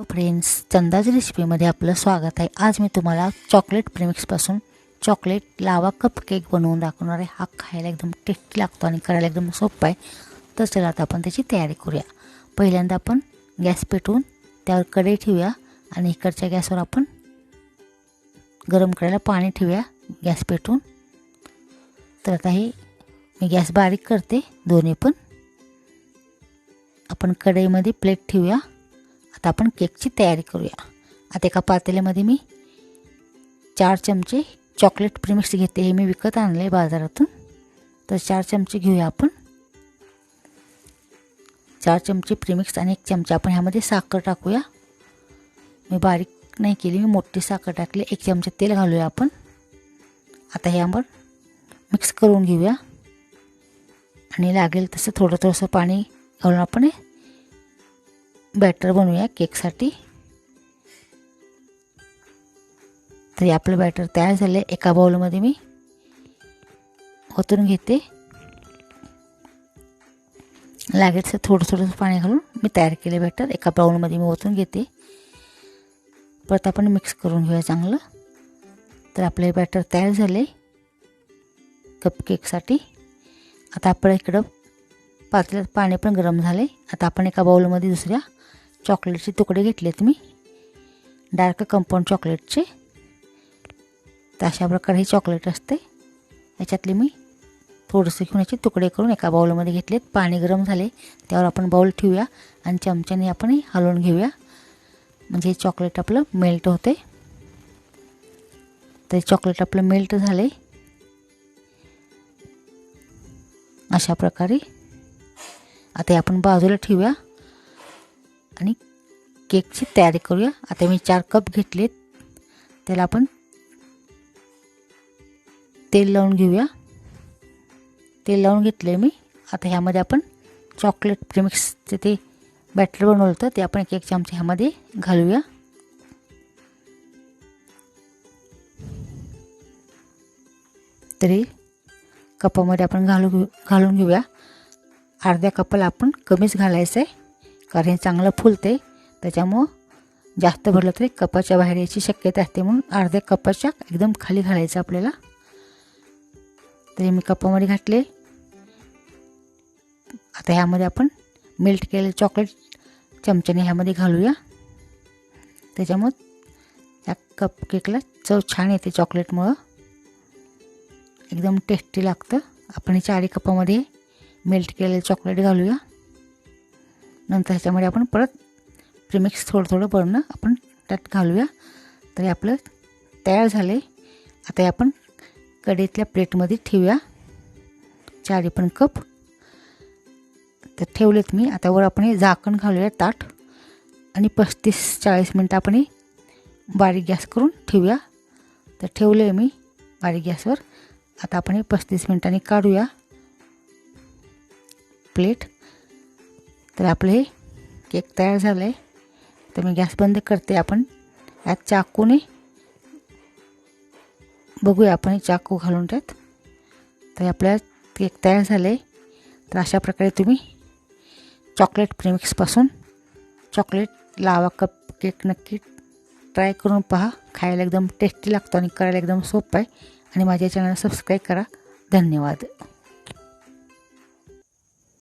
Friends, चंदाच्या रेसिपीमध्ये आपलं स्वागत आहे। आज मी तुम्हाला चॉकलेट प्रीमिक्सपासून चॉकलेट लावा कप केक बनवून दाखवणार आहे। हा खायला एकदम टेस्टी लागतो आणि करायला एकदम सोपा आहे। तर चला आता आपण त्याची तयारी करूया। पहिल्यांदा आपण गॅस पेटवून त्यावर कढई ठेवूया आणि इकडच्या गॅसवर आपण गरम करायला पाणी ठेवूया गॅस पेटवून। तर आता हे मी गॅस बारीक करते दोन्ही पण। आपण कढईमध्ये प्लेट ठेवूया। आता आपण केकची तयारी करूया। आता एका पातेल्यामध्ये मी 4 चमचे चॉकलेट प्रीमिक्स घेते। हे मी विकत आणले बाजारातून। तर 4 चमचे घेऊया आपण। 4 चमचे प्रीमिक्स आणि 1 चमचा आपण ह्यामध्ये साखर टाकूया। मी बारीक नाही केली, मी मोठी साखर टाकली। 1 चमचा तेल घालूया आपण। आता हे आपण मिक्स करून घेऊया आणि लागेल तसं थोडं पाणी घालून आपण बॅटर बनवूया केकसाठी। तर आपलं बॅटर तयार झाले। एका बाउलमध्ये मी ओतून घेते। लागेल तसं थोडं पाणी घालून मी तयार केले बॅटर एका बाउलमध्ये मी ओतून घेते। परत आपण मिक्स करून घेऊया चांगलं। तर आपले बॅटर तयार झाले कप केकसाठी। आता आपण इकडं पातेल्यात पाणी पण गरम झाले। आता आपण एका बाउलमध्ये दुसऱ्या चॉकलेटचे तुकडे घेतलेत मी, डार्क कंपाऊंड चॉकलेटचे। तर अशा प्रकारे हे चॉकलेट असते। याच्यातले मी थोडेसे घेऊन याचे तुकडे करून एका बाउलमध्ये घेतलेत। पाणी गरम झाले त्यावर आपण बाउल ठेवूया आणि चमच्याने आपण हलवून घेऊया, म्हणजे हे चॉकलेट आपलं मेल्ट होते। तर चॉकलेट आपलं मेल्ट झाले अशा प्रकारे। आता आपण बाजूला ठेवूया आणि केकची तयारी करूया। आता मी 4 कप घेतलेत, त्याला आपण तेल लावून घेऊया। तेल लावून घेतले मी। आता ह्यामध्ये आपण चॉकलेट प्रीमिक्सचे ते बॅटर बनवलं होतं ते आपण 1 चमचा ह्यामध्ये घालूया। तरी कपामध्ये आपण घालून घेऊया। अर्ध्या कपाला आपण कमीच घालायचं आहे, कारण हे चांगलं फुलते। त्याच्यामुळं जास्त भरलं तरी कपाच्या बाहेर यायची शक्यता असते, म्हणून अर्ध्या कपाच्या एकदम खाली घालायचं आपल्याला। तरी मी कपामध्ये घातले। आता ह्यामध्ये आपण मेल्ट केलेले चॉकलेट चमच्याने ह्यामध्ये घालूया। त्याच्यामुळं या कप केकला चव छान येते, चॉकलेटमुळं एकदम टेस्टी लागतं। आपण हे 4 कपामध्ये मेल्ट केलेले चॉकलेट घालूया। नंतर ह्याच्यामध्ये आपण परत प्रीमिक्स थोडं बनवून आपण त्यात घालूया। तर आपलं तयार झाले। आता आपण कढईतल्या प्लेटमध्ये ठेवूया 4 पण कप। तर ठेवलेत मी। आता वर आपण हे झाकण घालूया ताट आणि 35-40 मिनिटं आपण बारीक गॅस करून ठेवूया। तर ठेवले मी बारीक गॅसवर। आता आपण हे 35 मिनिटांनी काढूया प्लेट। तर आपले हे केक तयार झालं आहे। तर मी गॅस बंद करते। आपण यात चाकूने बघूया, आपण चाकू घालून त्यात। तर आपल्या केक तयार झाले। तर अशा प्रकारे तुम्ही चॉकलेट प्रीमिक्सपासून चॉकलेट लावा कप केक नक्की ट्राय करून पहा। खायला एकदम टेस्टी लागतो आणि करायला एकदम सोपं आहे। आणि माझ्या चॅनलला सबस्क्राईब करा। धन्यवाद।